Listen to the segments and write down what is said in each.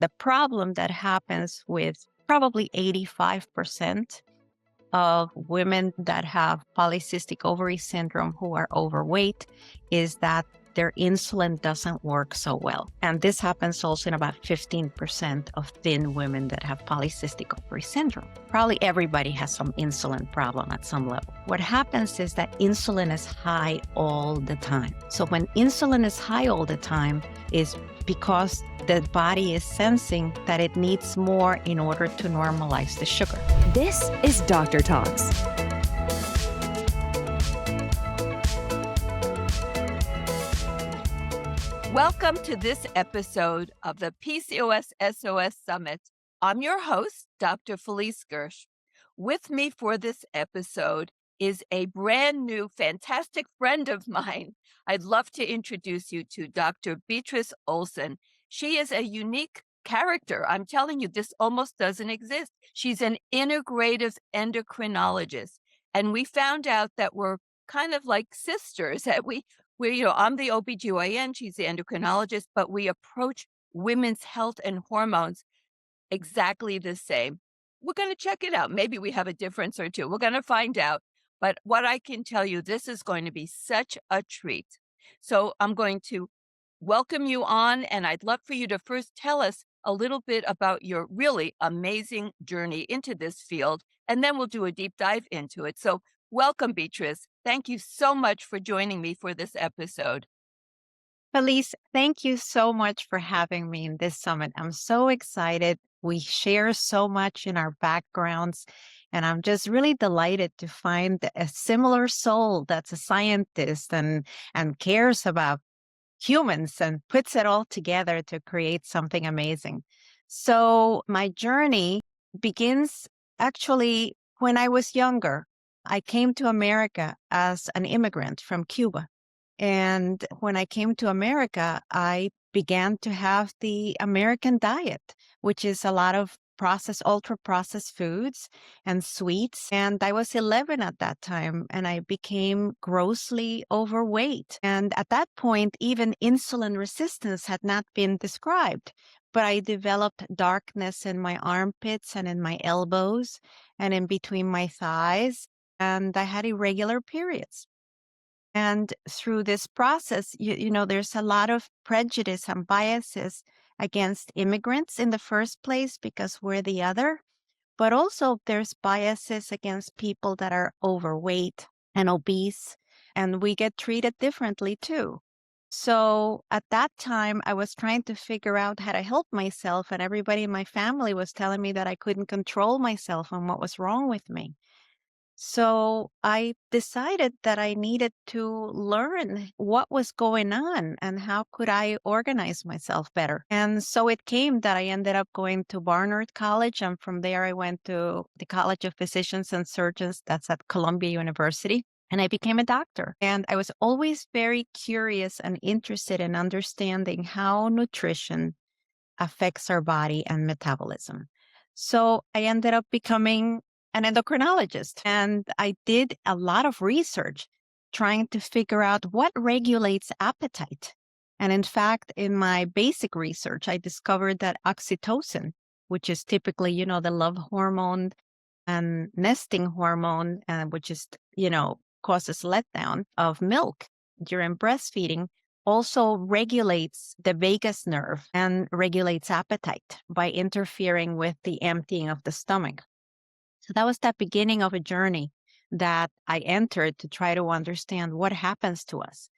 The problem that happens with probably 85% of women that have polycystic ovary syndrome who are overweight is that their insulin doesn't work so well. And this happens also in about 15% of thin women that have polycystic ovary syndrome. Probably everybody has some insulin problem at some level. What happens is that insulin is high all the time. So when insulin is high all the time is because the body is sensing that it needs more in order to normalize the sugar. This is Doctor Talks. Welcome to this episode of the PCOS SOS Summit. I'm your host, Dr. Felice Gersh. With me for this episode is a brand new, fantastic friend of mine. I'd love to introduce you to Dr. Beatriz Olson. She is a unique character. I'm telling you, this almost doesn't exist. She's an integrative endocrinologist. And we found out that we're kind of like sisters, that I'm the OBGYN, she's the endocrinologist, but we approach women's health and hormones exactly the same. We're going to check it out. Maybe we have a difference or two. We're going to find out. But what I can tell you, this is going to be such a treat. So I'm going to welcome you on, and I'd love for you to first tell us a little bit about your really amazing journey into this field, and then we'll do a deep dive into it. So welcome, Beatriz. Thank you so much for joining me for this episode. Felice, thank you so much for having me in this summit. I'm so excited. We share so much in our backgrounds, and I'm just really delighted to find a similar soul that's a scientist and cares about humans and puts it all together to create something amazing. So my journey begins actually when I was younger. I came to America as an immigrant from Cuba. And when I came to America, I began to have the American diet, which is a lot of ultra processed foods and sweets. And I was 11 at that time, and I became grossly overweight. And at that point, even insulin resistance had not been described. But I developed darkness in my armpits and in my elbows and in between my thighs. And I had irregular periods. And through this process, there's a lot of prejudice and biases against immigrants in the first place because we're the other. But also there's biases against people that are overweight and obese, and we get treated differently too. So at that time, I was trying to figure out how to help myself, and everybody in my family was telling me that I couldn't control myself and what was wrong with me. So I decided that I needed to learn what was going on and how could I organize myself better. And so it came that I ended up going to Barnard College, and from there I went to the College of Physicians and Surgeons, that's at Columbia University, and I became a doctor. And I was always very curious and interested in understanding how nutrition affects our body and metabolism. So I ended up becoming an endocrinologist, and I did a lot of research trying to figure out what regulates appetite. And in fact, in my basic research, I discovered that oxytocin, which is typically, the love hormone and nesting hormone, which is, causes letdown of milk during breastfeeding, also regulates the vagus nerve and regulates appetite by interfering with the emptying of the stomach. So that was the beginning of a journey that I entered to try to understand what happens to us.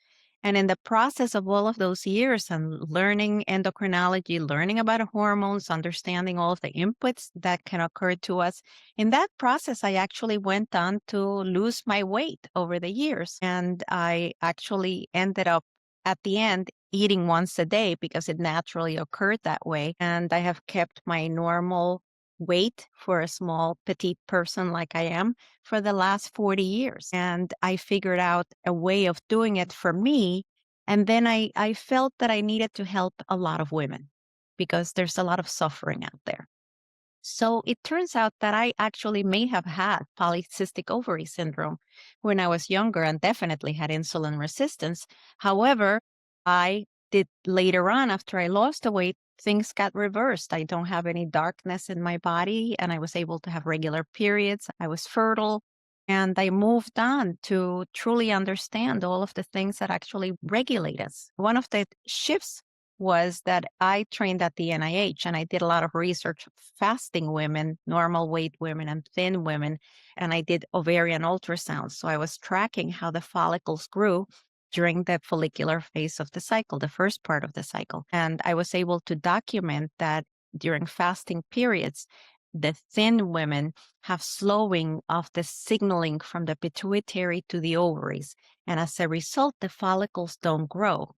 And in the process of all of those years and learning endocrinology, learning about hormones, understanding all of the inputs that can occur to us, in that process, I actually went on to lose my weight over the years. And I actually ended up at the end eating once a day because it naturally occurred that way. And I have kept my normal weight for a small petite person like I am for the last 40 years. And I figured out a way of doing it for me. And then I felt that I needed to help a lot of women because there's a lot of suffering out there. So it turns out that I actually may have had polycystic ovary syndrome when I was younger and definitely had insulin resistance. However, I did later on, after I lost the weight, things got reversed. I don't have any darkness in my body, and I was able to have regular periods. I was fertile, and I moved on to truly understand all of the things that actually regulate us. One of the shifts was that I trained at the NIH and I did a lot of research fasting women, normal weight women, and thin women. And I did ovarian ultrasounds. So I was tracking how the follicles grew during the follicular phase of the cycle, the first part of the cycle. And I was able to document that during fasting periods, the thin women have slowing of the signaling from the pituitary to the ovaries. And as a result, the follicles don't grow.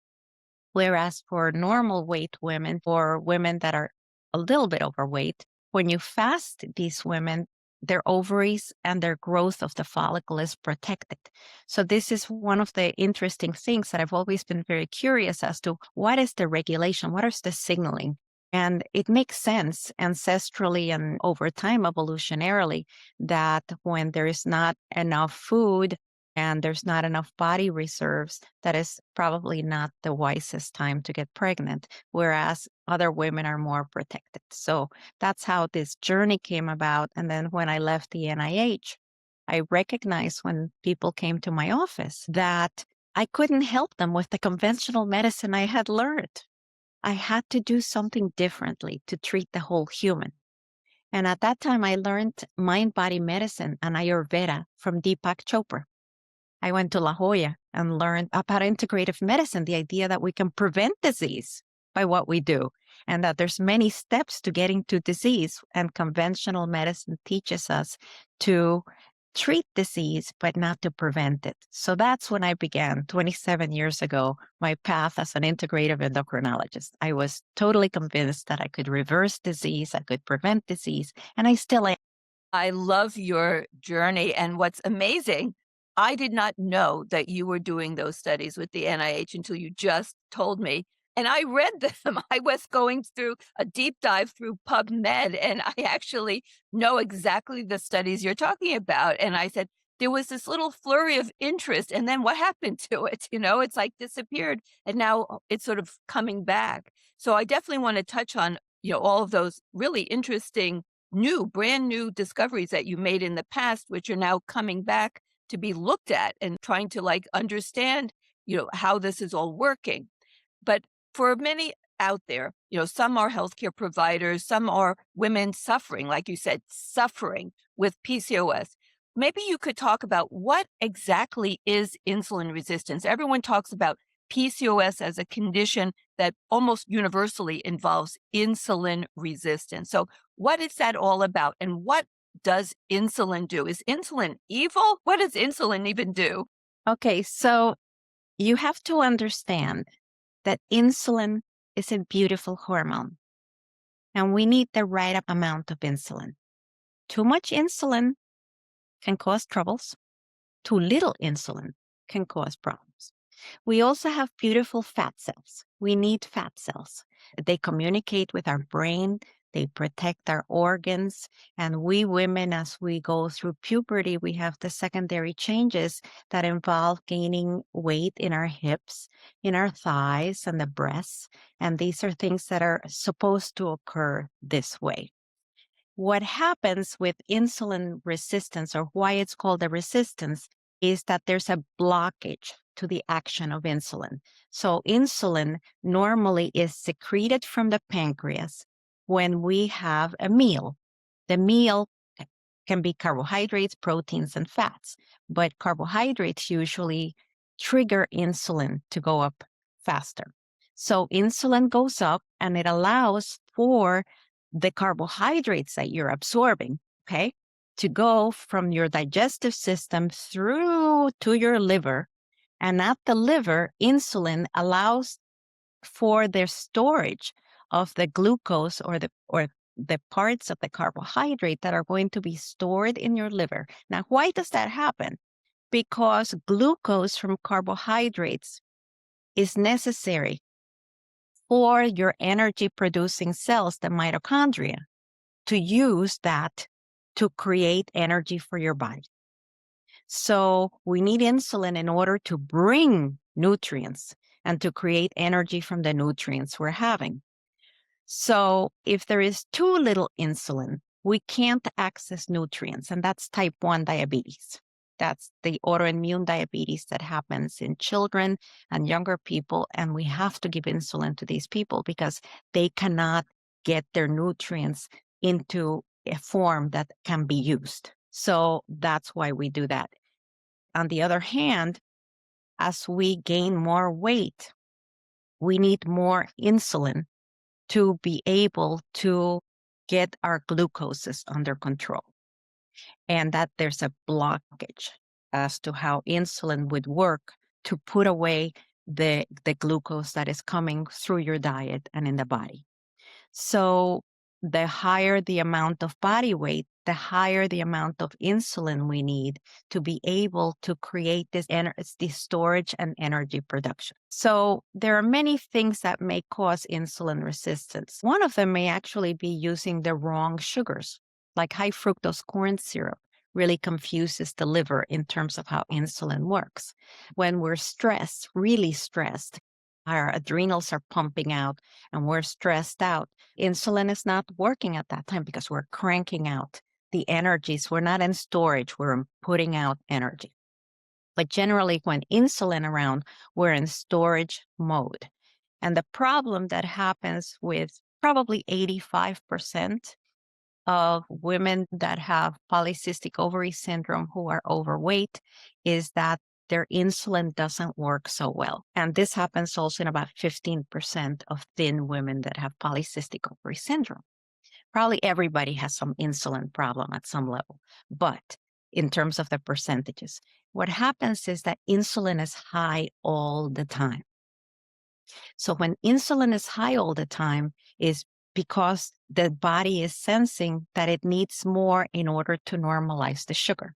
Whereas for normal weight women, or women that are a little bit overweight, when you fast these women, their ovaries and their growth of the follicle is protected. So this is one of the interesting things that I've always been very curious as to what is the regulation, what is the signaling? And it makes sense ancestrally and over time evolutionarily that when there is not enough food and there's not enough body reserves, that is probably not the wisest time to get pregnant, whereas other women are more protected. So that's how this journey came about. And then when I left the NIH, I recognized when people came to my office that I couldn't help them with the conventional medicine I had learned. I had to do something differently to treat the whole human. And at that time, I learned mind body medicine and Ayurveda from Deepak Chopra. I went to La Jolla and learned about integrative medicine, the idea that we can prevent disease by what we do, and that there's many steps to getting to disease. And conventional medicine teaches us to treat disease, but not to prevent it. So that's when I began 27 years ago, my path as an integrative endocrinologist. I was totally convinced that I could reverse disease, I could prevent disease, and I still am. I love your journey. And what's amazing, I did not know that you were doing those studies with the NIH until you just told me. And I read them. I was going through a deep dive through PubMed, and I actually know exactly the studies you're talking about. And I said, there was this little flurry of interest, and then what happened to it? It's like disappeared, and now it's sort of coming back. So I definitely want to touch on, all of those really interesting brand new discoveries that you made in the past, which are now coming back to be looked at and trying to like understand, how this is all working. But for many out there, some are healthcare providers, some are women suffering, like you said, suffering with PCOS. Maybe you could talk about what exactly is insulin resistance. Everyone talks about PCOS as a condition that almost universally involves insulin resistance. So, what is that all about? And what does insulin do? Is insulin evil? What does insulin even do? Okay, so you have to understand that insulin is a beautiful hormone, and we need the right amount of insulin. Too much insulin can cause troubles. Too little insulin can cause problems. We also have beautiful fat cells. We need fat cells. They communicate with our brain. They protect our organs. And we women, as we go through puberty, we have the secondary changes that involve gaining weight in our hips, in our thighs, and the breasts. And these are things that are supposed to occur this way. What happens with insulin resistance, or why it's called a resistance, is that there's a blockage to the action of insulin. So insulin normally is secreted from the pancreas when we have a meal. The meal can be carbohydrates, proteins, and fats, but carbohydrates usually trigger insulin to go up faster. So insulin goes up and it allows for the carbohydrates that you're absorbing, okay, to go from your digestive system through to your liver. And at the liver, insulin allows for the storage of the glucose or the parts of the carbohydrate that are going to be stored in your liver. Now, why does that happen? Because glucose from carbohydrates is necessary for your energy producing cells, the mitochondria, to use that to create energy for your body. So we need insulin in order to bring nutrients and to create energy from the nutrients we're having. So if there is too little insulin, we can't access nutrients, and that's type 1 diabetes. That's the autoimmune diabetes that happens in children and younger people, and we have to give insulin to these people because they cannot get their nutrients into a form that can be used. So that's why we do that. On the other hand, as we gain more weight, we need more insulin to be able to get our glucoses under control. And that there's a blockage as to how insulin would work to put away the glucose that is coming through your diet and in the body. So the higher the amount of body weight, the higher the amount of insulin we need to be able to create this storage and energy production. So there are many things that may cause insulin resistance. One of them may actually be using the wrong sugars, like high fructose corn syrup really confuses the liver in terms of how insulin works. When we're stressed, really stressed, our adrenals are pumping out and we're stressed out, insulin is not working at that time because we're cranking out the energies. We're not in storage, we're putting out energy. But generally, when insulin around, we're in storage mode. And the problem that happens with probably 85% of women that have polycystic ovary syndrome who are overweight is that their insulin doesn't work so well. And this happens also in about 15% of thin women that have polycystic ovary syndrome. Probably everybody has some insulin problem at some level, but in terms of the percentages, what happens is that insulin is high all the time. So when insulin is high all the time is because the body is sensing that it needs more in order to normalize the sugar.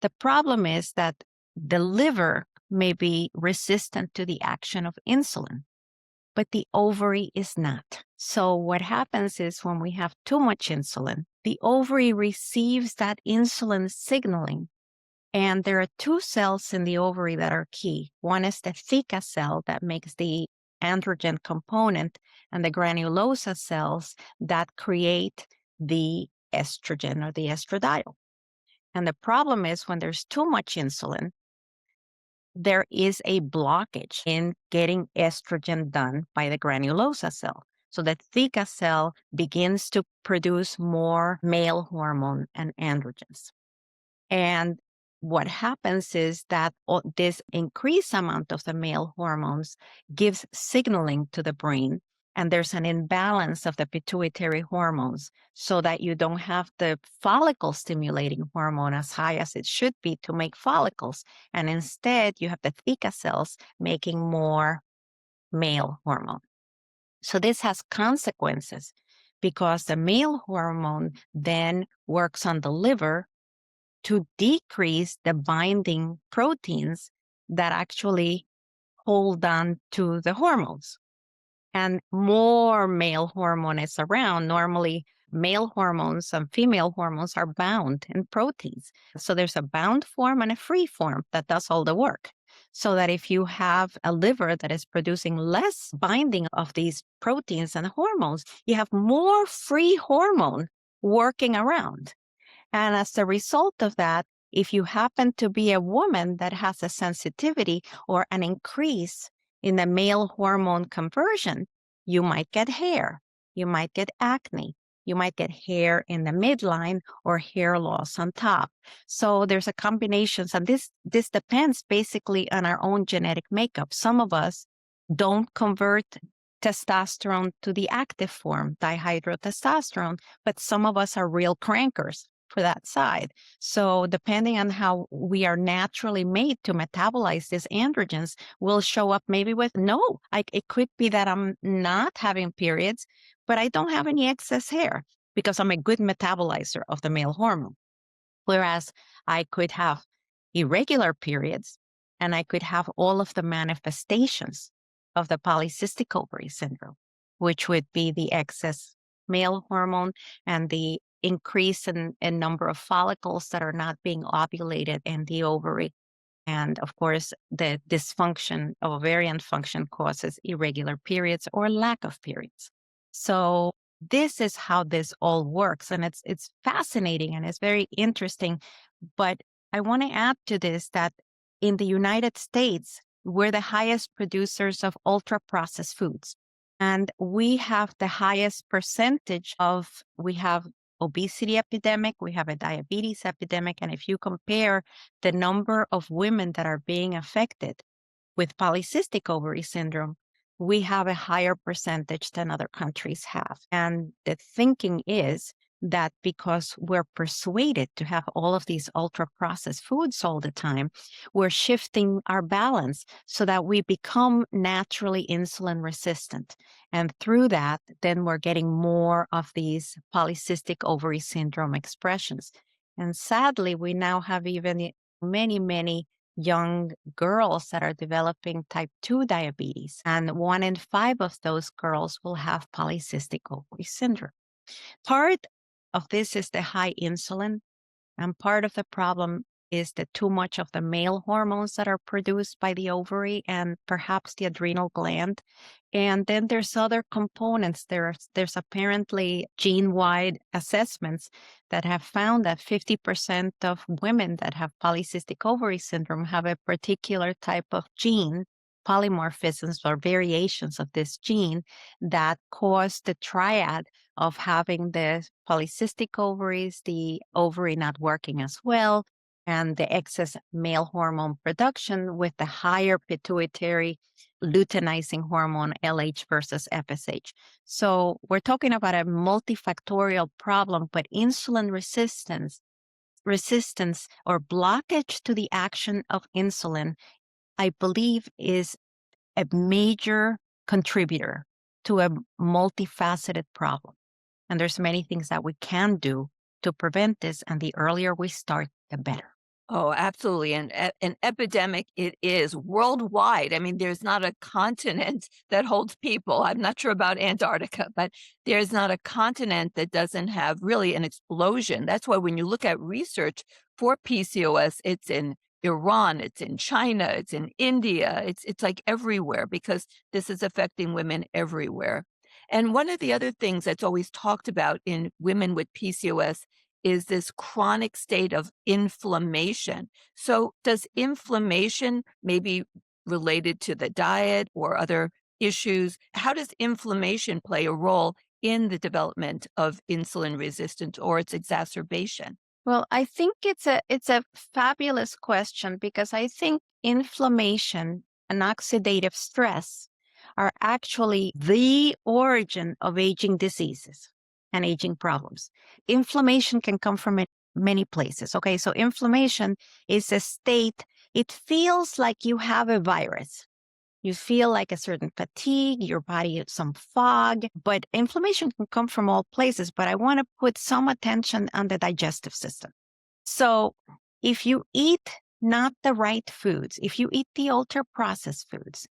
The problem is that the liver may be resistant to the action of insulin, but the ovary is not. So what happens is when we have too much insulin, the ovary receives that insulin signaling. And there are two cells in the ovary that are key. One is the theca cell that makes the androgen component, and the granulosa cells that create the estrogen or the estradiol. And the problem is when there's too much insulin, there is a blockage in getting estrogen done by the granulosa cell. So the theca cell begins to produce more male hormone and androgens. And what happens is that this increased amount of the male hormones gives signaling to the brain, and there's an imbalance of the pituitary hormones so that you don't have the follicle stimulating hormone as high as it should be to make follicles. And instead, you have the theca cells making more male hormone. So this has consequences because the male hormone then works on the liver to decrease the binding proteins that actually hold on to the hormones. And more male hormone is around. Normally, male hormones and female hormones are bound in proteins. So there's a bound form and a free form that does all the work. So that if you have a liver that is producing less binding of these proteins and hormones, you have more free hormone working around. And as a result of that, if you happen to be a woman that has a sensitivity or an increase in the male hormone conversion, you might get hair, you might get acne, you might get hair in the midline or hair loss on top. So there's a combination. And this depends basically on our own genetic makeup. Some of us don't convert testosterone to the active form, dihydrotestosterone, but some of us are real crankers for that side. So depending on how we are naturally made to metabolize these androgens, will show up maybe with it could be that I'm not having periods, but I don't have any excess hair because I'm a good metabolizer of the male hormone. Whereas I could have irregular periods and I could have all of the manifestations of the polycystic ovary syndrome, which would be the excess male hormone and the increase in number of follicles that are not being ovulated in the ovary. And of course, the dysfunction of ovarian function causes irregular periods or lack of periods. So this is how this all works. And it's fascinating and it's very interesting. But I want to add to this that in the United States, we're the highest producers of ultra processed foods. And we have the highest percentage of, we have obesity epidemic, we have a diabetes epidemic. And if you compare the number of women that are being affected with polycystic ovary syndrome, we have a higher percentage than other countries have. And the thinking is that because we're persuaded to have all of these ultra processed foods all the time, we're shifting our balance so that we become naturally insulin resistant. And through that, then we're getting more of these polycystic ovary syndrome expressions. And sadly, we now have even many young girls that are developing type 2 diabetes, and 1 in 5 of those girls will have polycystic ovary syndrome. Part of this is the high insulin, and part of the problem is that too much of the male hormones that are produced by the ovary and perhaps the adrenal gland. And then there's other components. There's apparently gene-wide assessments that have found that 50% of women that have polycystic ovary syndrome have a particular type of gene, polymorphisms or variations of this gene that cause the triad of having the polycystic ovaries, the ovary not working as well, and the excess male hormone production with the higher pituitary luteinizing hormone LH versus FSH. So we're talking about a multifactorial problem, but insulin resistance or blockage to the action of insulin, I believe, is a major contributor to a multifaceted problem. And there's many things that we can do to prevent this. And the earlier we start, the better. Oh, absolutely. And an epidemic it is worldwide. I mean, there's not a continent that holds people. I'm not sure about Antarctica, but there's not a continent that doesn't have really an explosion. That's why when you look at research for PCOS, it's in Iran, it's in China, it's in India, it's like everywhere because this is affecting women everywhere. And one of the other things that's always talked about in women with PCOS is this chronic state of inflammation. So does inflammation maybe related to the diet or other issues, how does inflammation play a role in the development of insulin resistance or its exacerbation? Well, I think it's a fabulous question because I think inflammation and oxidative stress are actually the origin of aging diseases and aging problems. Inflammation can come from many places. Okay, so inflammation is a state, it feels like you have a virus. You feel like a certain fatigue, your body has some fog, but inflammation can come from all places. But I want to put some attention on the digestive system. So if you eat not the right foods, if you eat the ultra processed foods,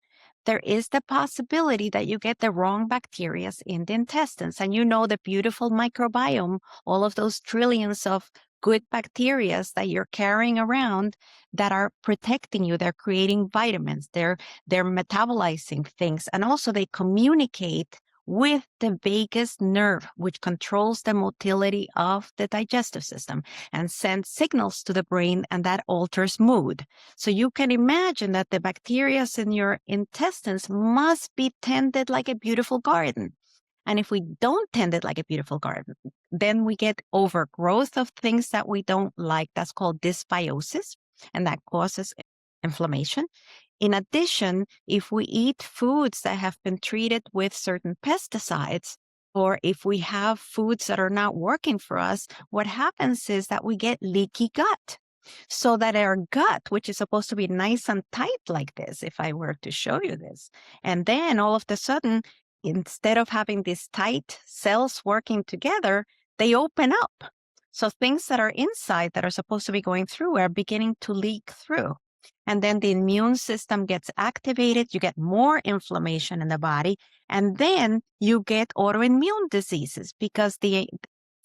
there is the possibility that you get the wrong bacteria in the intestines. And you know the beautiful microbiome, all of those trillions of good bacteria that you're carrying around that are protecting you. They're creating vitamins. They're metabolizing things. And also they communicate with the vagus nerve, which controls the motility of the digestive system and sends signals to the brain, and that alters mood. So you can imagine that the bacteria in your intestines must be tended like a beautiful garden. And if we don't tend it like a beautiful garden, then we get overgrowth of things that we don't like. That's called dysbiosis, and that causes inflammation. In addition, if we eat foods that have been treated with certain pesticides, or if we have foods that are not working for us, what happens is that we get leaky gut. So that our gut, which is supposed to be nice and tight like this, if I were to show you this, and then all of a sudden, instead of having these tight cells working together, they open up. So things that are inside that are supposed to be going through are beginning to leak through. And then the immune system gets activated, you get more inflammation in the body, and then you get autoimmune diseases because the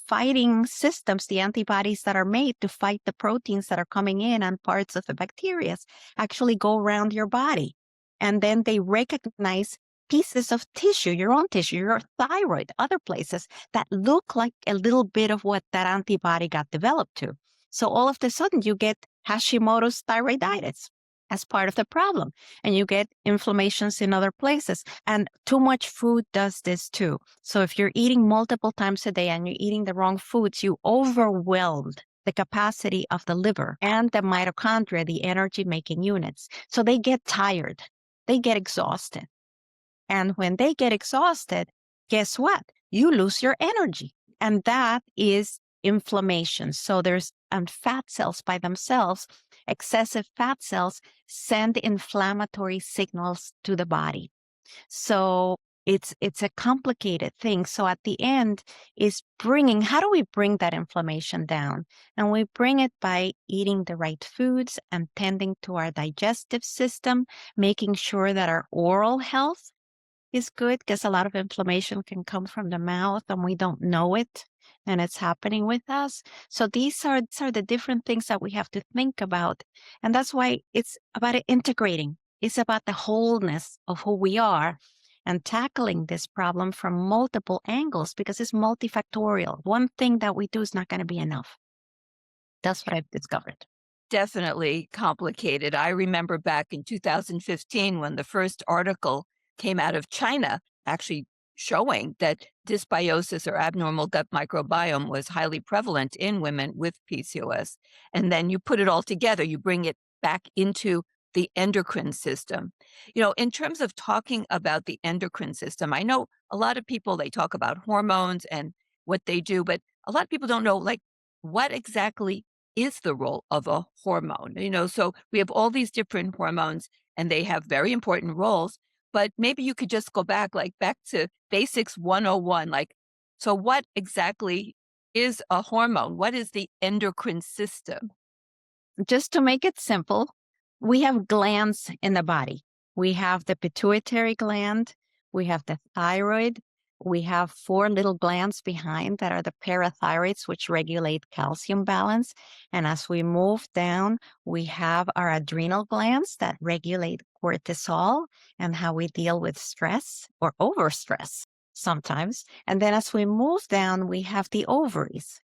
fighting systems, the antibodies that are made to fight the proteins that are coming in on parts of the bacteria, actually go around your body. And then they recognize pieces of tissue, your own tissue, your thyroid, other places that look like a little bit of what that antibody got developed to. So all of a sudden you get Hashimoto's thyroiditis as part of the problem, and you get inflammations in other places. And too much food does this too. So if you're eating multiple times a day and you're eating the wrong foods, you overwhelmed the capacity of the liver and the mitochondria, the energy making units. So they get tired, they get exhausted. And when they get exhausted, guess what? You lose your energy. And that is inflammation. So there's fat cells by themselves, excessive fat cells send inflammatory signals to the body. So it's a complicated thing. So at the end is how do we bring that inflammation down? And we bring it by eating the right foods and tending to our digestive system, making sure that our oral health is good, because a lot of inflammation can come from the mouth and we don't know it and it's happening with us. So these are the different things that we have to think about. And that's why it's about integrating. It's about the wholeness of who we are and tackling this problem from multiple angles, because it's multifactorial. One thing that we do is not going to be enough. That's what I've discovered. Definitely complicated. I remember back in 2015 when the first article came out of China, actually showing that dysbiosis or abnormal gut microbiome was highly prevalent in women with PCOS. And then you put it all together, you bring it back into the endocrine system. In terms of talking about the endocrine system, I know a lot of people, they talk about hormones and what they do, but a lot of people don't know, like, what exactly is the role of a hormone? So we have all these different hormones and they have very important roles, but maybe you could just go back to basics 101. So what exactly is a hormone? What is the endocrine system? Just to make it simple, we have glands in the body. We have the pituitary gland, we have the thyroid, we have 4 little glands behind that are the parathyroids, which regulate calcium balance. And as we move down, we have our adrenal glands that regulate cortisol and how we deal with stress or overstress sometimes. And then as we move down, we have the ovaries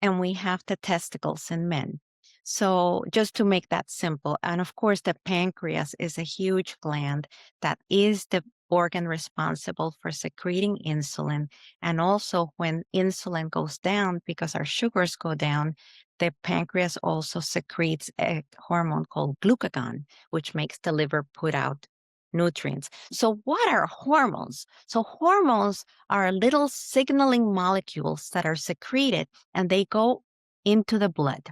and we have the testicles in men. So just to make that simple, and of course, the pancreas is a huge gland that is the organ responsible for secreting insulin. And also when insulin goes down, because our sugars go down, the pancreas also secretes a hormone called glucagon, which makes the liver put out nutrients. So what are hormones? So hormones are little signaling molecules that are secreted and they go into the blood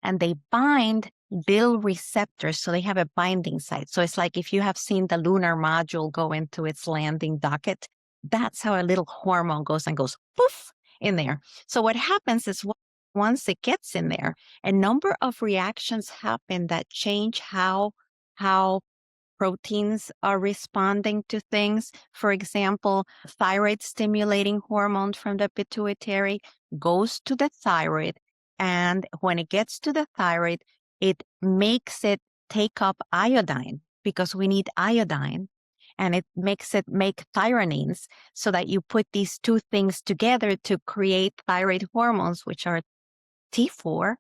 and they bind little receptors. So they have a binding site. So it's like if you have seen the lunar module go into its landing docket, that's how a little hormone goes and goes poof in there. So what happens is once it gets in there, a number of reactions happen that change how proteins are responding to things. For example, thyroid stimulating hormone from the pituitary goes to the thyroid. And when it gets to the thyroid, it makes it take up iodine because we need iodine. And it makes it make thyronines so that you put these two things together to create thyroid hormones, which are T4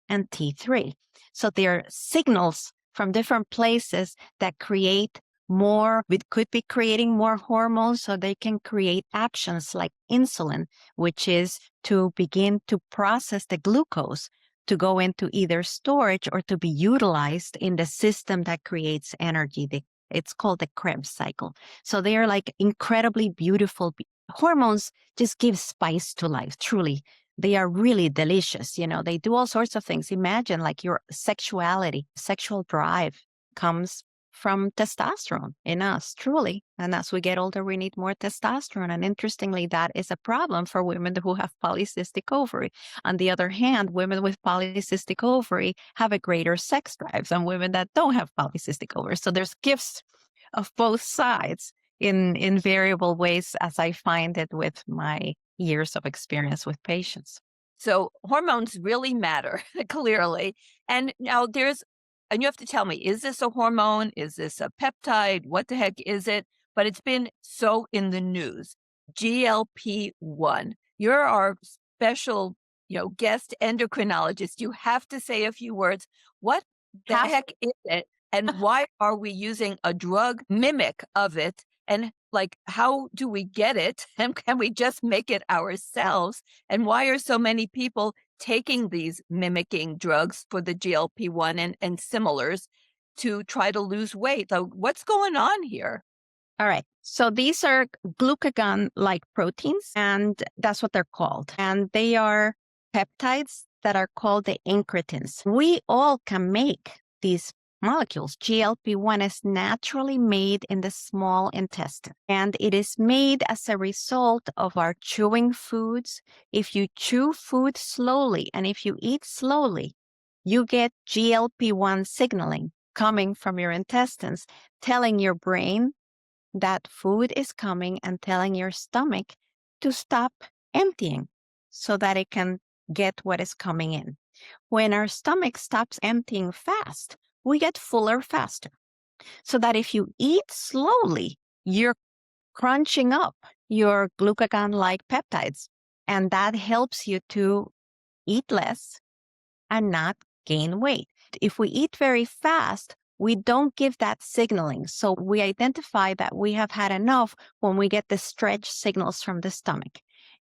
and T3. So they're signals from different places that create more, we could be creating more hormones so they can create actions like insulin, which is to begin to process the glucose to go into either storage or to be utilized in the system that creates energy. It's called the Krebs cycle. So they are like incredibly beautiful. Hormones just give spice to life, truly. They are really delicious. They do all sorts of things. Imagine like your sexuality, sexual drive comes from testosterone in us, truly. And as we get older, we need more testosterone. And interestingly, that is a problem for women who have polycystic ovary. On the other hand, women with polycystic ovary have a greater sex drive than women that don't have polycystic ovary. So there's gifts of both sides in variable ways, as I find it with my years of experience with patients. So hormones really matter, clearly. And now and you have to tell me, is this a hormone? Is this a peptide? What the heck is it? but it's been so in the news. GLP-1. You're our special, guest endocrinologist. You have to say a few words. What the Have heck is it? And why are we using a drug mimic of it? And like, how do we get it? And can we just make it ourselves? And why are so many people taking these mimicking drugs for the GLP-1 and similars to try to lose weight? So what's going on here? All right. So these are glucagon-like proteins, and that's what they're called. And they are peptides that are called the incretins. We all can make these molecules. GLP-1 is naturally made in the small intestine, and it is made as a result of our chewing foods. If you chew food slowly and if you eat slowly, you get GLP-1 signaling coming from your intestines, telling your brain that food is coming and telling your stomach to stop emptying so that it can get what is coming in. When our stomach stops emptying fast, we get fuller faster. So that if you eat slowly, you're crunching up your glucagon-like peptides, and that helps you to eat less and not gain weight. If we eat very fast, we don't give that signaling. So we identify that we have had enough when we get the stretch signals from the stomach.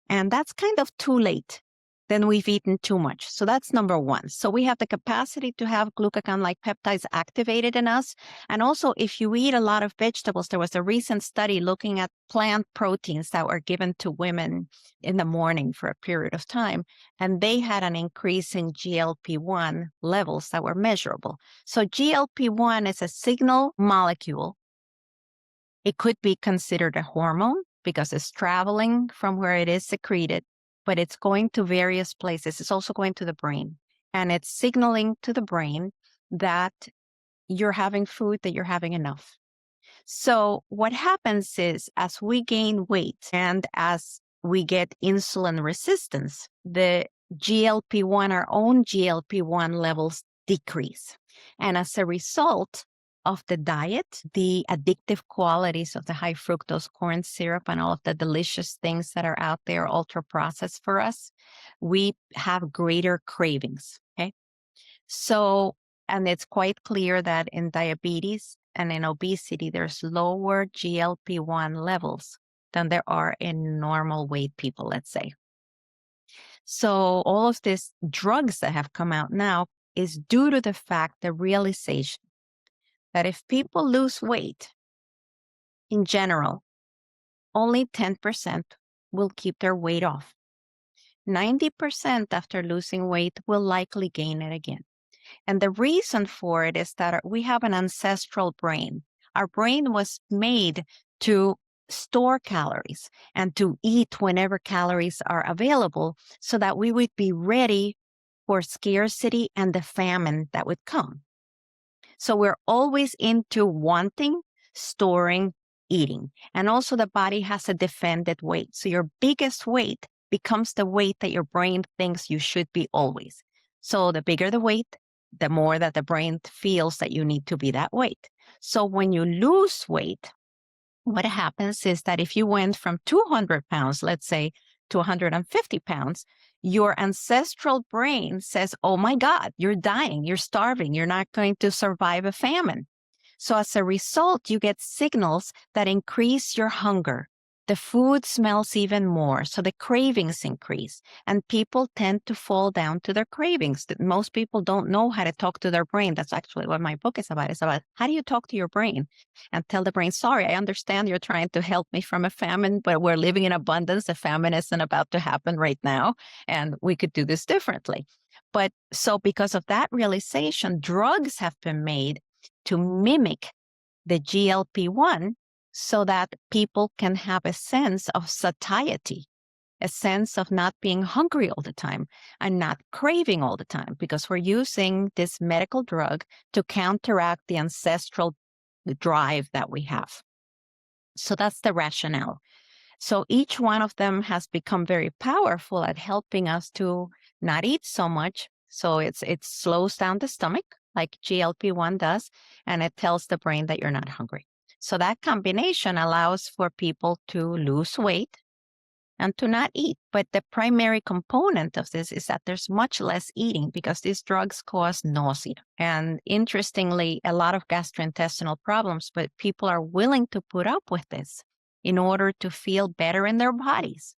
And that's kind of too late. Then we've eaten too much. So that's number one. So we have the capacity to have glucagon-like peptides activated in us. And also, if you eat a lot of vegetables, there was a recent study looking at plant proteins that were given to women in the morning for a period of time, and they had an increase in GLP-1 levels that were measurable. So GLP-1 is a signal molecule. It could be considered a hormone because it's traveling from where it is secreted, but it's going to various places. It's also going to the brain, and it's signaling to the brain that you're having food, that you're having enough. So what happens is, as we gain weight and as we get insulin resistance, the GLP-1, our own GLP-1 levels decrease. And as a result of the diet, the addictive qualities of the high fructose corn syrup and all of the delicious things that are out there, ultra processed for us, we have greater cravings. Okay. So, and it's quite clear that in diabetes and in obesity, there's lower GLP-1 levels than there are in normal weight people, let's say. So all of these drugs that have come out now is due to the fact, the realization that if people lose weight in general, only 10% will keep their weight off. 90% after losing weight will likely gain it again. And the reason for it is that we have an ancestral brain. Our brain was made to store calories and to eat whenever calories are available so that we would be ready for scarcity and the famine that would come. So we're always into wanting, storing, eating. And also the body has a defended weight. So your biggest weight becomes the weight that your brain thinks you should be always. So the bigger the weight, the more that the brain feels that you need to be that weight. So when you lose weight, what happens is that if you went from 200 pounds, let's say, to 150 pounds, your ancestral brain says, oh my God, you're dying, you're starving, you're not going to survive a famine. So as a result, you get signals that increase your hunger. The food smells even more, so the cravings increase, and people tend to fall down to their cravings. Most people don't know how to talk to their brain. That's actually what my book is about. It's about how do you talk to your brain and tell the brain, sorry, I understand you're trying to help me from a famine, but we're living in abundance. The famine isn't about to happen right now, and we could do this differently. But so because of that realization, drugs have been made to mimic the GLP-1 so that people can have a sense of satiety, a sense of not being hungry all the time and not craving all the time, because we're using this medical drug to counteract the ancestral drive that we have. So that's the rationale. So each one of them has become very powerful at helping us to not eat so much. So it slows down the stomach like GLP-1 does, and it tells the brain that you're not hungry. So that combination allows for people to lose weight and to not eat. But the primary component of this is that there's much less eating because these drugs cause nausea. And interestingly, a lot of gastrointestinal problems, but people are willing to put up with this in order to feel better in their bodies.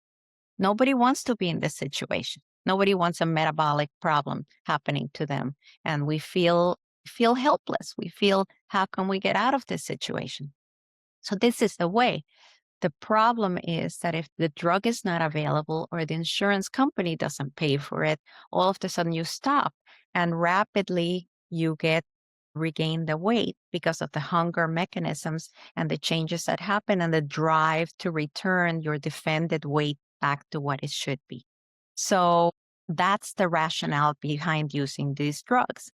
Nobody wants to be in this situation. Nobody wants a metabolic problem happening to them. And we feel helpless. We feel, how can we get out of this situation? So this is the way. The problem is that if the drug is not available or the insurance company doesn't pay for it, all of a sudden you stop and rapidly you regain the weight because of the hunger mechanisms and the changes that happen and the drive to return your defended weight back to what it should be. So that's the rationale behind using these drugs.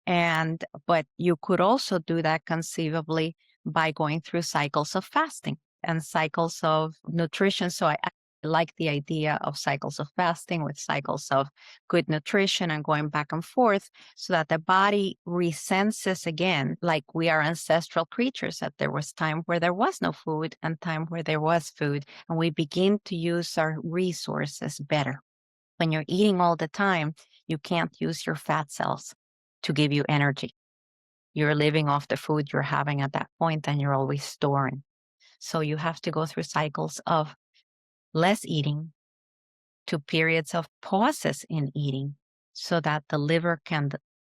But you could also do that conceivably by going through cycles of fasting and cycles of nutrition. So I like the idea of cycles of fasting with cycles of good nutrition and going back and forth so that the body resenses again, like we are ancestral creatures, that there was time where there was no food and time where there was food, and we begin to use our resources better. When you're eating all the time, you can't use your fat cells to give you energy. You're living off the food you're having at that point, and you're always storing. So you have to go through cycles of less eating to periods of pauses in eating so that the liver can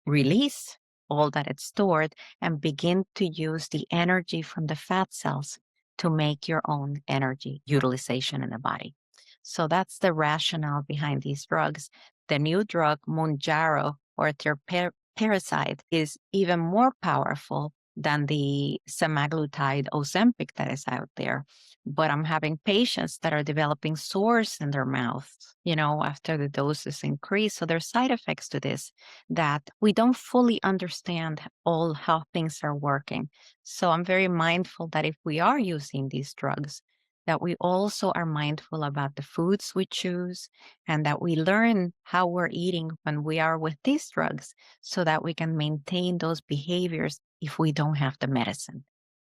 release all that it's stored and begin to use the energy from the fat cells to make your own energy utilization in the body. So that's the rationale behind these drugs. The new drug, Mounjaro, or tirperiside, is even more powerful than the semaglutide Ozempic that is out there. But I'm having patients that are developing sores in their mouths, after the doses increase. So there's side effects to this that we don't fully understand all how things are working. So I'm very mindful that if we are using these drugs, that we also are mindful about the foods we choose and that we learn how we're eating when we are with these drugs so that we can maintain those behaviors if we don't have the medicine.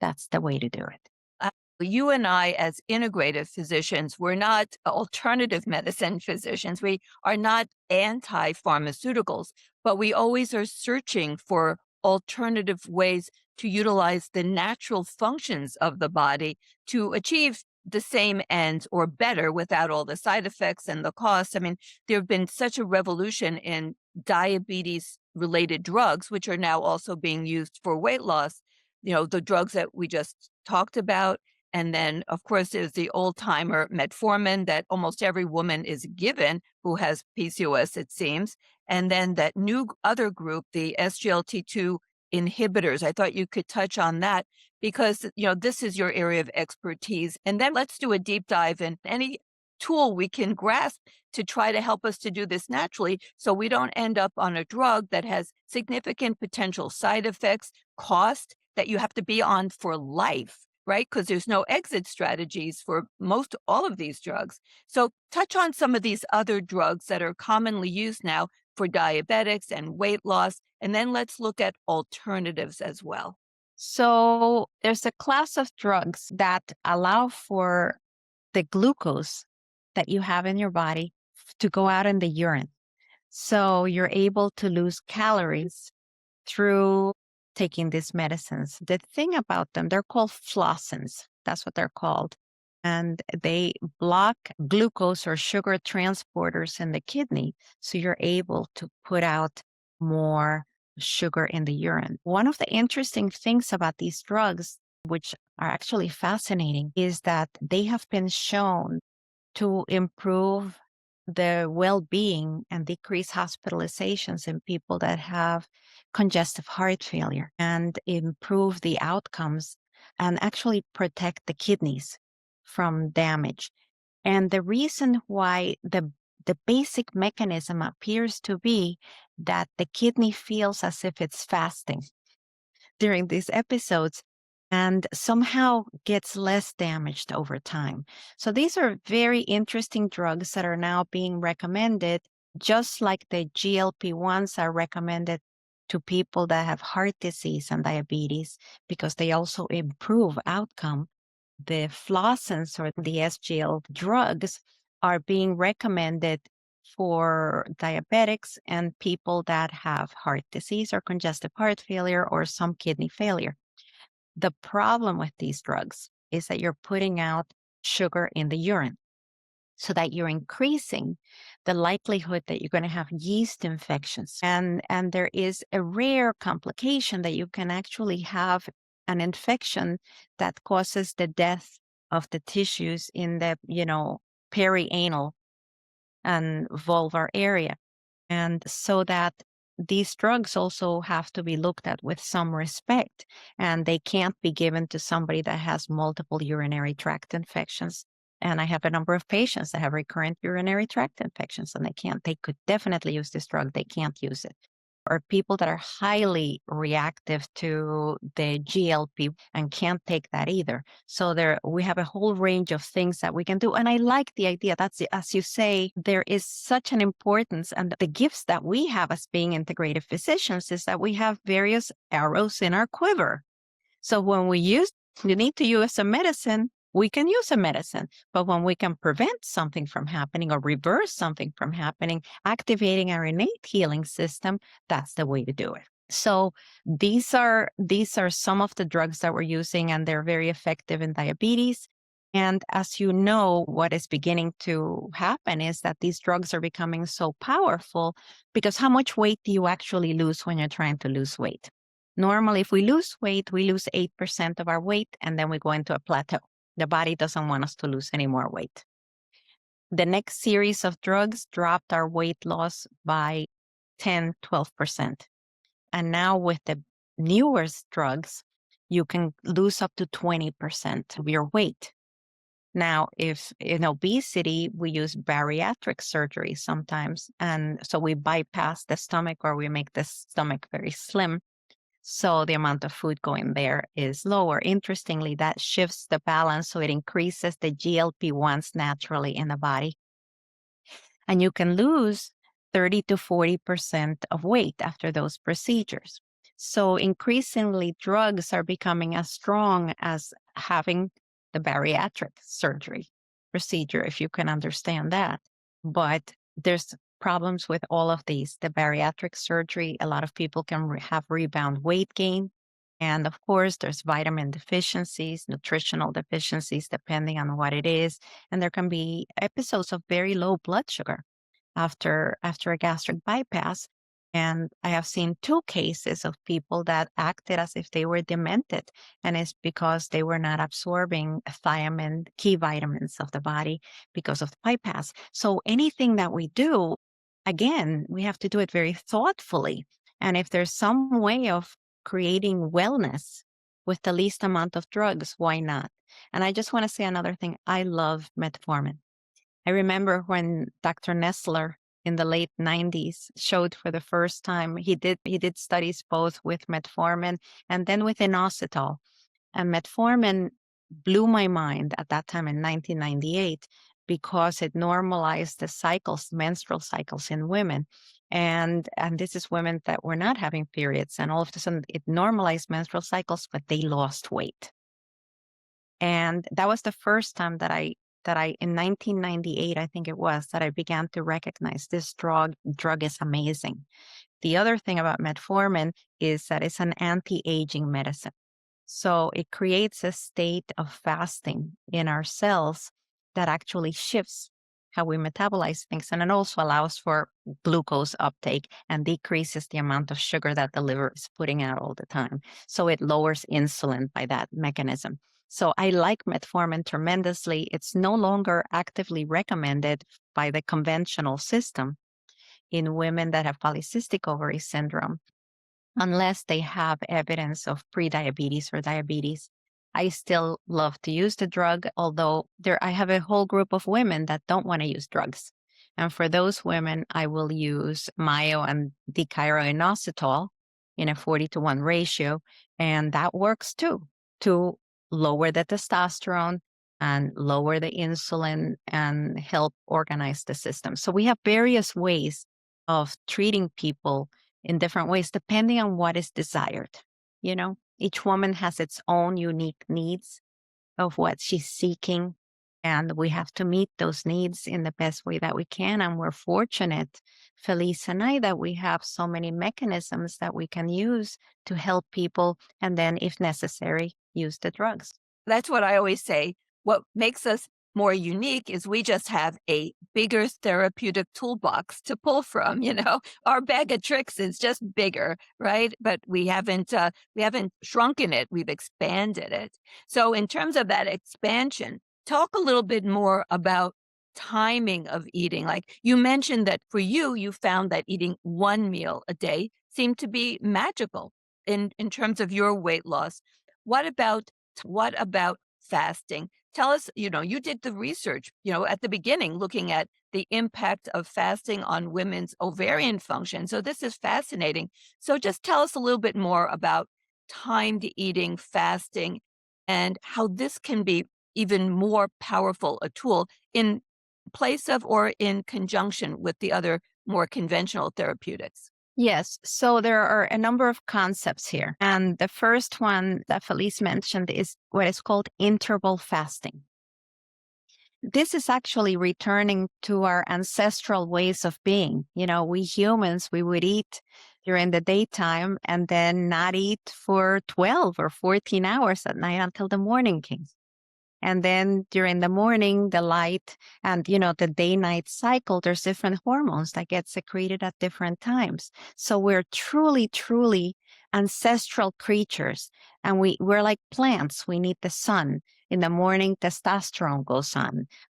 That's the way to do it. You and I, as integrative physicians, we're not alternative medicine physicians. We are not anti-pharmaceuticals, but we always are searching for alternative ways to utilize the natural functions of the body to achieve the same ends or better without all the side effects and the costs. I mean, there have been such a revolution in diabetes-related drugs, which are now also being used for weight loss. The drugs that we just talked about. And then, of course, there's the old-timer metformin that almost every woman is given who has PCOS, it seems. And then that new other group, the SGLT2 inhibitors. I thought you could touch on that because, this is your area of expertise. And then let's do a deep dive in any tool we can grasp to try to help us to do this naturally so we don't end up on a drug that has significant potential side effects, cost that you have to be on for life. Right? Because there's no exit strategies for most all of these drugs. So touch on some of these other drugs that are commonly used now for diabetics and weight loss. And then let's look at alternatives as well. So there's a class of drugs that allow for the glucose that you have in your body to go out in the urine. So you're able to lose calories through taking these medicines. The thing about them, they're called flossins. That's what they're called. And they block glucose or sugar transporters in the kidney. So you're able to put out more sugar in the urine. One of the interesting things about these drugs, which are actually fascinating, is that they have been shown to improve the well-being and decrease hospitalizations in people that have congestive heart failure and improve the outcomes and actually protect the kidneys from damage. And the reason why the basic mechanism appears to be that the kidney feels as if it's fasting during these episodes and somehow gets less damaged over time. So these are very interesting drugs that are now being recommended, just like the GLP-1s are recommended to people that have heart disease and diabetes because they also improve outcome. The flosins or the SGL drugs are being recommended for diabetics and people that have heart disease or congestive heart failure or some kidney failure. The problem with these drugs is that you're putting out sugar in the urine so that you're increasing the likelihood that you're going to have yeast infections. And there is a rare complication that you can actually have an infection that causes the death of the tissues in the, perianal and vulvar area. And so that these drugs also have to be looked at with some respect, and they can't be given to somebody that has multiple urinary tract infections. And I have a number of patients that have recurrent urinary tract infections, and they could definitely use this drug. They can't use it. Or people that are highly reactive to the GLP and can't take that either. So we have a whole range of things that we can do. And I like the idea. As you say, there is such an importance, and the gifts that we have as being integrative physicians is that we have various arrows in our quiver. So when you need to use a medicine, we can use a medicine. But when we can prevent something from happening or reverse something from happening, activating our innate healing system, that's the way to do it. So these are some of the drugs that we're using, and they're very effective in diabetes. And as you know, what is beginning to happen is that these drugs are becoming so powerful because how much weight do you actually lose when you're trying to lose weight? Normally, if we lose weight, we lose 8% of our weight, and then we go into a plateau. The body doesn't want us to lose any more weight. The next series of drugs dropped our weight loss by 10, 12%. And now with the newest drugs, you can lose up to 20% of your weight. Now, if in obesity, we use bariatric surgery sometimes. And so we bypass the stomach, or we make the stomach very slim. So the amount of food going there is lower. Interestingly, that shifts the balance, so it increases the GLP-1s naturally in the body. And you can lose 30 to 40% of weight after those procedures. So increasingly, drugs are becoming as strong as having the bariatric surgery procedure, if you can understand that. But there's problems with all of these. The bariatric surgery, a lot of people can have rebound weight gain. And of course, there's vitamin deficiencies, nutritional deficiencies, depending on what it is. And there can be episodes of very low blood sugar after a gastric bypass. And I have seen 2 cases of people that acted as if they were demented. And it's because they were not absorbing thiamine, key vitamins of the body because of the bypass. So anything that we do, again, we have to do it very thoughtfully. And if there's some way of creating wellness with the least amount of drugs, why not? And I just want to say another thing. I love metformin. I remember when Dr. Nestler in the late 90s showed for the first time, he did studies both with metformin and then with inositol. And metformin blew my mind at that time in 1998 because it normalized the cycles, menstrual cycles in women. And this is women that were not having periods. And all of a sudden it normalized menstrual cycles, but they lost weight. And that was the first time that I in 1998, I think it was, that I began to recognize this drug is amazing. The other thing about metformin is that it's an anti-aging medicine. So it creates a state of fasting in our cells that actually shifts how we metabolize things. And it also allows for glucose uptake and decreases the amount of sugar that the liver is putting out all the time. So it lowers insulin by that mechanism. So I like metformin tremendously. It's no longer actively recommended by the conventional system in women that have polycystic ovary syndrome, unless they have evidence of prediabetes or diabetes. I still love to use the drug, although I have a whole group of women that don't want to use drugs. And for those women, I will use Myo and dikairoinositol in a 40-to-1 ratio. And that works too, to lower the testosterone and lower the insulin and help organize the system. So we have various ways of treating people in different ways, depending on what is desired. Each woman has its own unique needs of what she's seeking. And we have to meet those needs in the best way that we can. And we're fortunate, Felice and I, that we have so many mechanisms that we can use to help people. And then, if necessary, use the drugs. That's what I always say. What makes us more unique is we just have a bigger therapeutic toolbox to pull from. Our bag of tricks is just bigger, right? But we haven't shrunken it, we've expanded it. So in terms of that expansion, talk a little bit more about timing of eating. Like you mentioned that for you, you found that eating one meal a day seemed to be magical in terms of your weight loss. What about fasting? Tell us, you did the research, at the beginning, looking at the impact of fasting on women's ovarian function. So this is fascinating. So just tell us a little bit more about timed eating, fasting, and how this can be even more powerful a tool in place of or in conjunction with the other more conventional therapeutics. Yes. So there are a number of concepts here. And the first one that Felice mentioned is what is called interval fasting. This is actually returning to our ancestral ways of being. We humans, we would eat during the daytime and then not eat for 12 or 14 hours at night until the morning came. And then during the morning, the light and, the day-night cycle, there's different hormones that get secreted at different times. So we're truly, truly ancestral creatures. And we're like plants. We need the sun. In the morning, testosterone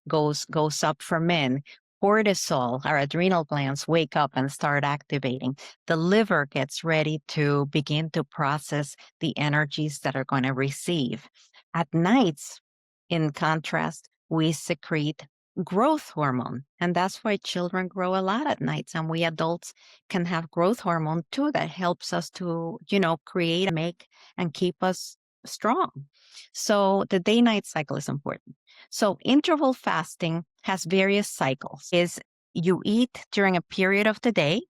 goes up for men. Cortisol, our adrenal glands wake up and start activating. The liver gets ready to begin to process the energies that are going to receive. At nights, in contrast, we secrete growth hormone. And that's why children grow a lot at nights. And we adults can have growth hormone too that helps us to, create, make, and keep us strong. So the day-night cycle is important. So interval fasting has various cycles. Is you eat during a period of the day,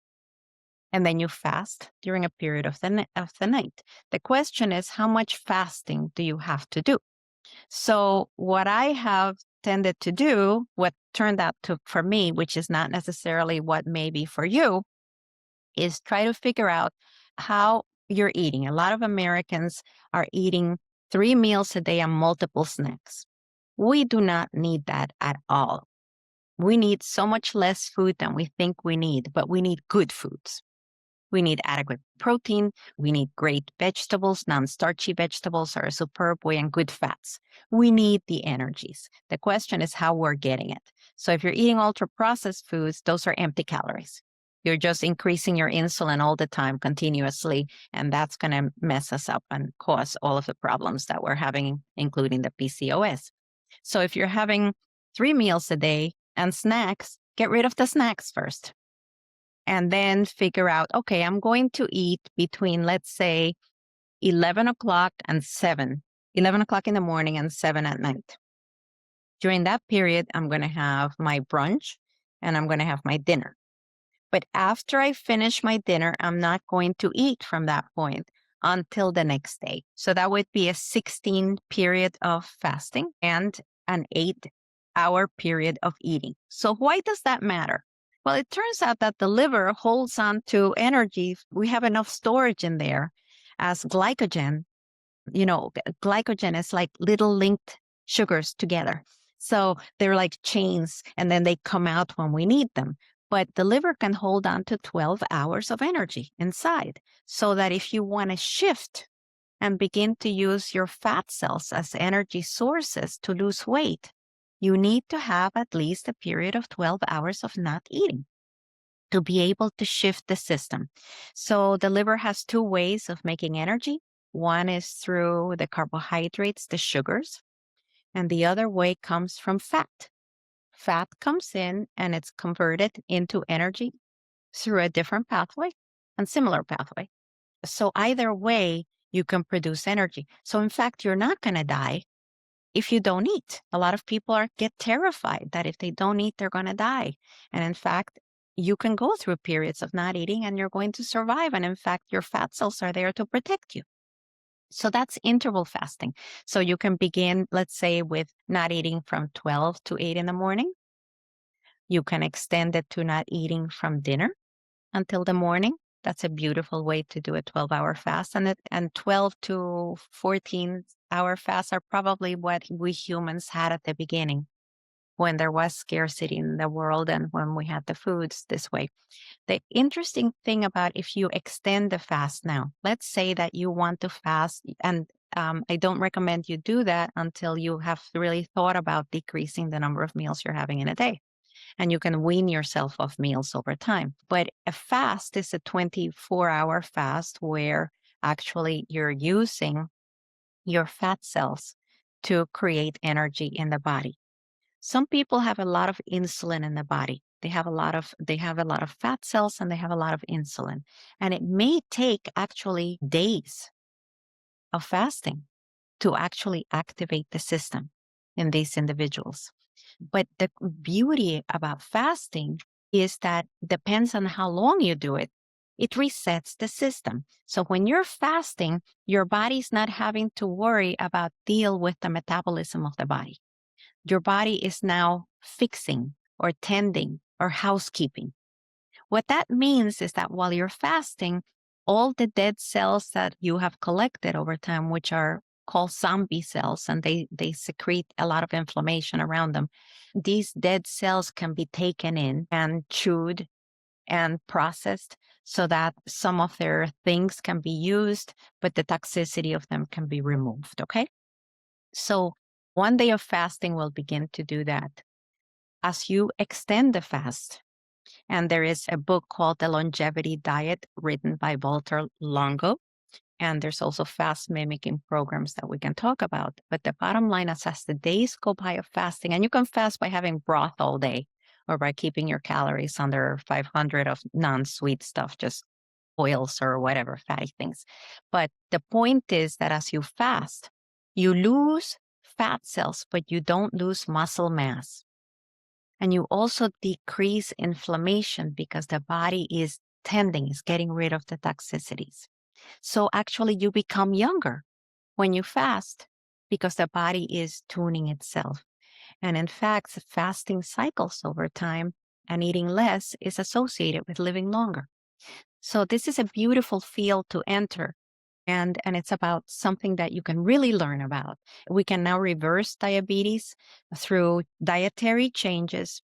and then you fast during a period of the night. The question is, how much fasting do you have to do? So what I have tended to do, what turned out to for me, which is not necessarily what may be for you, is try to figure out how you're eating. A lot of Americans are eating 3 meals a day and multiple snacks. We do not need that at all. We need so much less food than we think we need, but we need good foods. We need adequate protein. We need great vegetables. Non-starchy vegetables are a superb way, and good fats. We need the energies. The question is how we're getting it. So if you're eating ultra-processed foods, those are empty calories. You're just increasing your insulin all the time continuously, and that's going to mess us up and cause all of the problems that we're having, including the PCOS. So if you're having 3 meals a day and snacks, get rid of the snacks first. And then figure out, okay, I'm going to eat between, let's say, 11 o'clock and 7, 11 o'clock in the morning and 7 at night. During that period, I'm going to have my brunch and I'm going to have my dinner. But after I finish my dinner, I'm not going to eat from that point until the next day. So that would be a 16 period of fasting and an 8-hour period of eating. So why does that matter? Well, it turns out that the liver holds on to energy. We have enough storage in there as glycogen. Glycogen is like little linked sugars together. So they're like chains, and then they come out when we need them. But the liver can hold on to 12 hours of energy inside, so that if you want to shift and begin to use your fat cells as energy sources to lose weight, you need to have at least a period of 12 hours of not eating to be able to shift the system. So the liver has 2 ways of making energy. One is through the carbohydrates, the sugars, and the other way comes from fat. Fat comes in and it's converted into energy through a different pathway and similar pathway. So either way, you can produce energy. So in fact, you're not going to die if you don't eat. A lot of people get terrified that if they don't eat, they're going to die. And in fact, you can go through periods of not eating and you're going to survive. And in fact, your fat cells are there to protect you. So that's interval fasting. So you can begin, let's say, with not eating from 12 to 8 in the morning. You can extend it to not eating from dinner until the morning. That's a beautiful way to do a 12-hour fast. And 12 to 14-hour fasts are probably what we humans had at the beginning when there was scarcity in the world and when we had the foods this way. The interesting thing about if you extend the fast now, let's say that you want to fast, and I don't recommend you do that until you have really thought about decreasing the number of meals you're having in a day. And you can wean yourself off meals over time. But a fast is a 24-hour fast where actually you're using your fat cells to create energy in the body. Some people have a lot of insulin in the body. They have a lot of fat cells and they have a lot of insulin. And it may take actually days of fasting to actually activate the system in these individuals. But the beauty about fasting is that depends on how long you do it. It resets the system. So when you're fasting, your body's not having to worry about deal with the metabolism of the body. Your body is now fixing or tending or housekeeping. What that means is that while you're fasting, all the dead cells that you have collected over time, which are called zombie cells, and they secrete a lot of inflammation around them, these dead cells can be taken in and chewed and processed so that some of their things can be used, but the toxicity of them can be removed, okay? So one day of fasting will begin to do that. As you extend the fast, and there is a book called The Longevity Diet written by Walter Longo. And there's also fast mimicking programs that we can talk about. But the bottom line is as the days go by of fasting, and you can fast by having broth all day or by keeping your calories under 500 of non-sweet stuff, just oils or whatever, fatty things. But the point is that as you fast, you lose fat cells, but you don't lose muscle mass. And you also decrease inflammation because the body is getting rid of the toxicities. So actually you become younger when you fast because the body is tuning itself. And in fact, fasting cycles over time and eating less is associated with living longer. So this is a beautiful field to enter. And it's about something that you can really learn about. We can now reverse diabetes through dietary changes,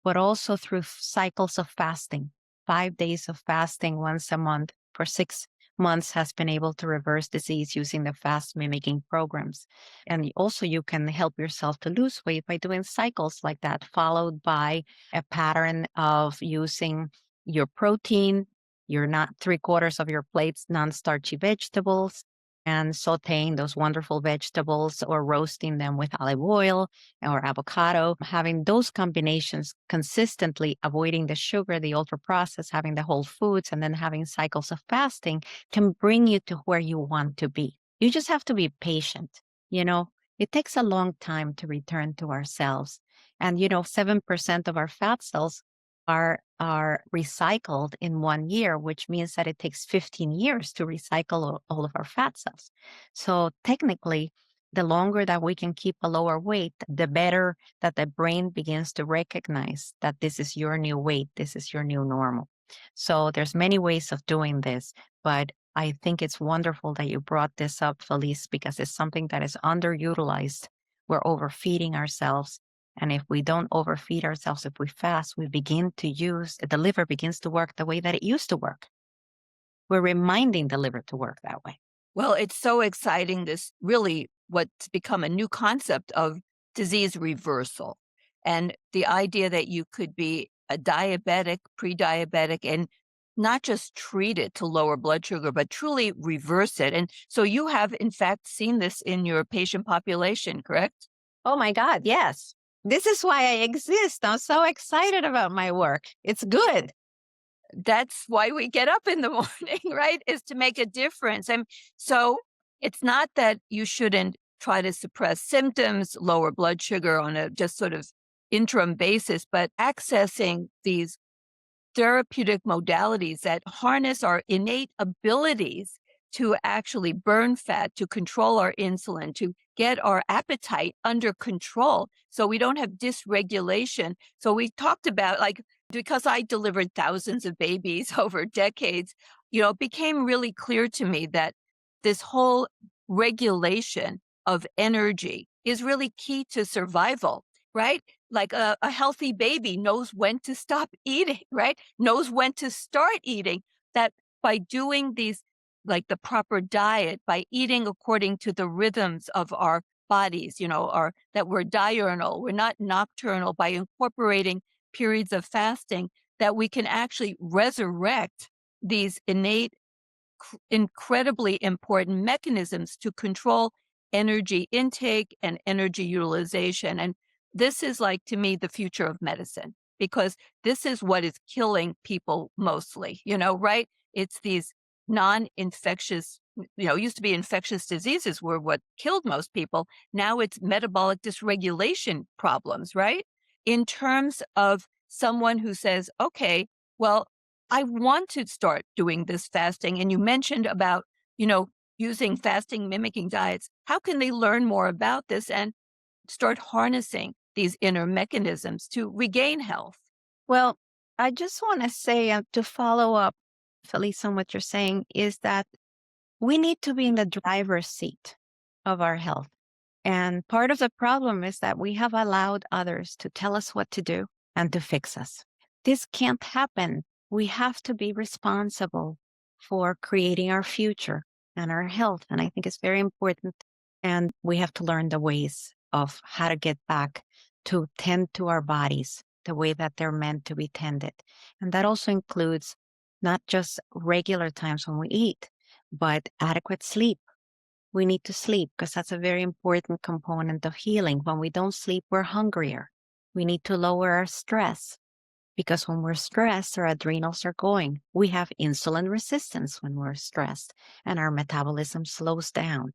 but also through cycles of fasting. 5 days of fasting once a month for 6 months has been able to reverse disease using the fast mimicking programs. And also you can help yourself to lose weight by doing cycles like that, followed by a pattern of using your protein, you're not 3/4 of your plates, non-starchy vegetables, and sauteing those wonderful vegetables or roasting them with olive oil or avocado, having those combinations consistently, avoiding the sugar, the ultra processed, having the whole foods, and then having cycles of fasting can bring you to where you want to be. You just have to be patient. It takes a long time to return to ourselves. And 7% of our fat cells are recycled in 1 year, which means that it takes 15 years to recycle all of our fat cells. So technically, the longer that we can keep a lower weight, the better that the brain begins to recognize that this is your new weight, this is your new normal. So there's many ways of doing this, but I think it's wonderful that you brought this up, Felice, because it's something that is underutilized. We're overfeeding ourselves. And if we don't overfeed ourselves, if we fast, the liver begins to work the way that it used to work. We're reminding the liver to work that way. Well, it's so exciting, this really what's become a new concept of disease reversal. And the idea that you could be a diabetic, pre-diabetic, and not just treat it to lower blood sugar, but truly reverse it. And so you have, in fact, seen this in your patient population, correct? Oh my God, yes. This is why I exist. I'm so excited about my work. It's good. That's why we get up in the morning, right? Is to make a difference. And so it's not that you shouldn't try to suppress symptoms, lower blood sugar on a just sort of interim basis, but accessing these therapeutic modalities that harness our innate abilities to actually burn fat, to control our insulin, to get our appetite under control so we don't have dysregulation. So we talked about, like, because I delivered thousands of babies over decades, it became really clear to me that this whole regulation of energy is really key to survival, right? Like a healthy baby knows when to stop eating, right? Knows when to start eating. That by doing these, like the proper diet, by eating according to the rhythms of our bodies, that we're diurnal, we're not nocturnal, by incorporating periods of fasting, that we can actually resurrect these innate incredibly important mechanisms to control energy intake and energy utilization. And this is, like, to me, the future of medicine, because this is what is killing people mostly, right? It's these non-infectious, used to be infectious diseases were what killed most people. Now it's metabolic dysregulation problems, right? In terms of someone who says, okay, well, I want to start doing this fasting. And you mentioned about, using fasting mimicking diets. How can they learn more about this and start harnessing these inner mechanisms to regain health? Well, I just want to say to follow up, Felice, on what you're saying is that we need to be in the driver's seat of our health. And part of the problem is that we have allowed others to tell us what to do and to fix us. This can't happen. We have to be responsible for creating our future and our health. And I think it's very important. And we have to learn the ways of how to get back to tend to our bodies the way that they're meant to be tended. And that also includes not just regular times when we eat, but adequate sleep. We need to sleep because that's a very important component of healing. When we don't sleep, we're hungrier. We need to lower our stress because when we're stressed, our adrenals are going. We have insulin resistance when we're stressed and our metabolism slows down.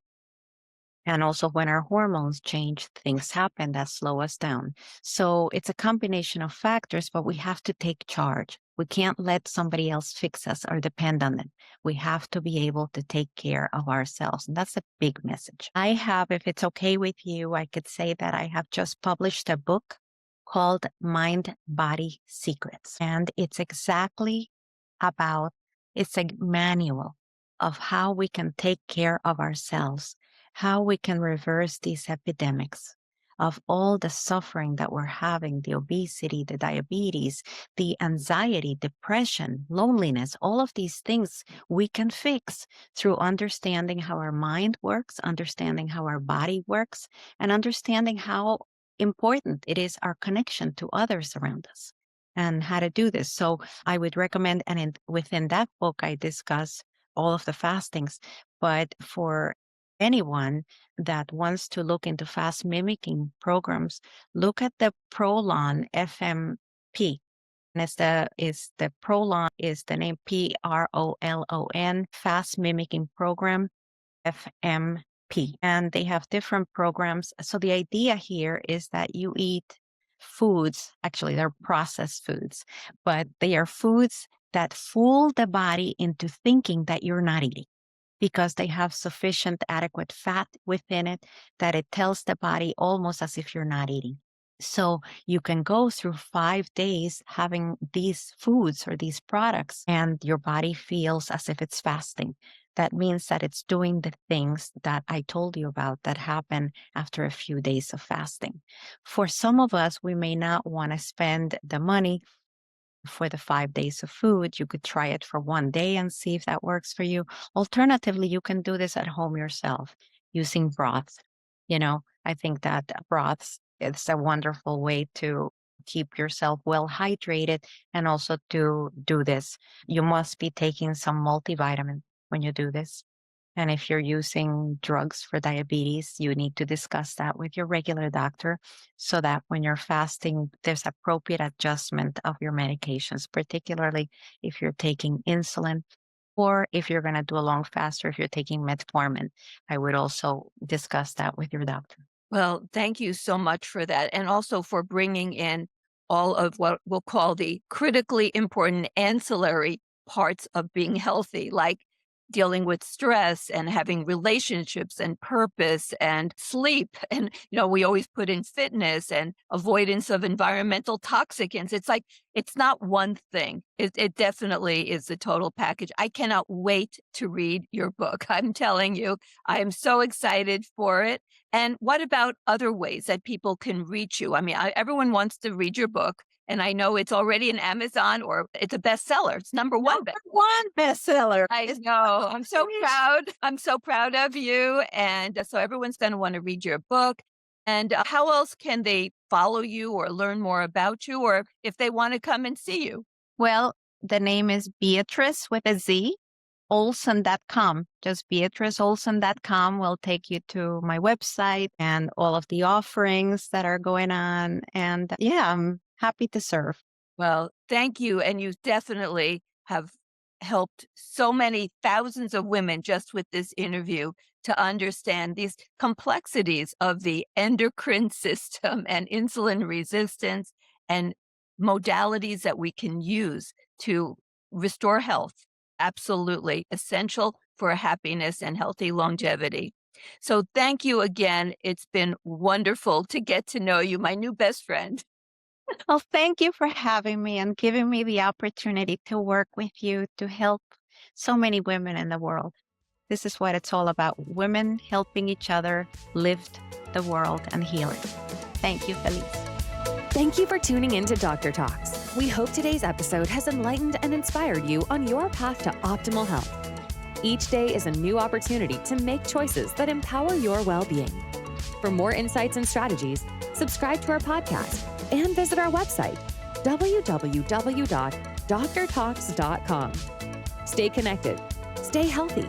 And also when our hormones change, things happen that slow us down. So it's a combination of factors, but we have to take charge. We can't let somebody else fix us or depend on them. We have to be able to take care of ourselves. And that's a big message. I have, if it's okay with you, I could say that I have just published a book called Mind Body Secrets. And it's exactly about, it's a manual of how we can take care of ourselves, how we can reverse these epidemics of all the suffering that we're having, the obesity, the diabetes, the anxiety, depression, loneliness, all of these things we can fix through understanding how our mind works, understanding how our body works, and understanding how important it is our connection to others around us and how to do this. So I would recommend, and within that book, I discuss all of the fastings, but for anyone that wants to look into fast mimicking programs, look at the Prolon FMP. And the Prolon is the name PROLON, Fast Mimicking Program, FMP. And they have different programs. So the idea here is that you eat foods, actually they're processed foods, but they are foods that fool the body into thinking that you're not eating, because they have sufficient adequate fat within it that it tells the body almost as if you're not eating. So you can go through 5 days having these foods or these products, and your body feels as if it's fasting. That means that it's doing the things that I told you about that happen after a few days of fasting. For some of us, we may not want to spend the money for the 5 days of food. You could try it for 1 day and see if that works for you. Alternatively, you can do this at home yourself using broth. I think that broths is a wonderful way to keep yourself well hydrated and also to do this. You must be taking some multivitamin when you do this. And if you're using drugs for diabetes, you need to discuss that with your regular doctor so that when you're fasting, there's appropriate adjustment of your medications, particularly if you're taking insulin or if you're going to do a long fast or if you're taking metformin. I would also discuss that with your doctor. Well, thank you so much for that. And also for bringing in all of what we'll call the critically important ancillary parts of being healthy, like dealing with stress and having relationships and purpose and sleep. And, we always put in fitness and avoidance of environmental toxicants. It's like, it's not one thing. It definitely is the total package. I cannot wait to read your book. I'm telling you, I am so excited for it. And what about other ways that people can reach you? I mean, everyone wants to read your book. And I know it's already in Amazon or it's a bestseller. It's number one. Number one bestseller. I know. I'm so proud. I'm so proud of you. And so everyone's going to want to read your book. And how else can they follow you or learn more about you, or if they want to come and see you? Well, the name is Beatriz with a Z, Olson.com. Just BeatrizOlson.com will take you to my website and all of the offerings that are going on. And yeah, I'm happy to serve. Well, thank you. And you definitely have helped so many thousands of women just with this interview to understand these complexities of the endocrine system and insulin resistance and modalities that we can use to restore health. Absolutely essential for happiness and healthy longevity. So thank you again. It's been wonderful to get to know you, my new best friend. Well, thank you for having me and giving me the opportunity to work with you to help so many women in the world. This is what it's all about, women helping each other lift the world and heal it. Thank you, Felice. Thank you for tuning in to Dr. Talks. We hope today's episode has enlightened and inspired you on your path to optimal health. Each day is a new opportunity to make choices that empower your well-being. For more insights and strategies, subscribe to our podcast and visit our website, www.drtalks.com. Stay connected, stay healthy,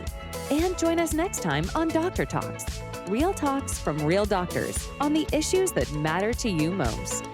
and join us next time on Dr. Talks, real talks from real doctors on the issues that matter to you most.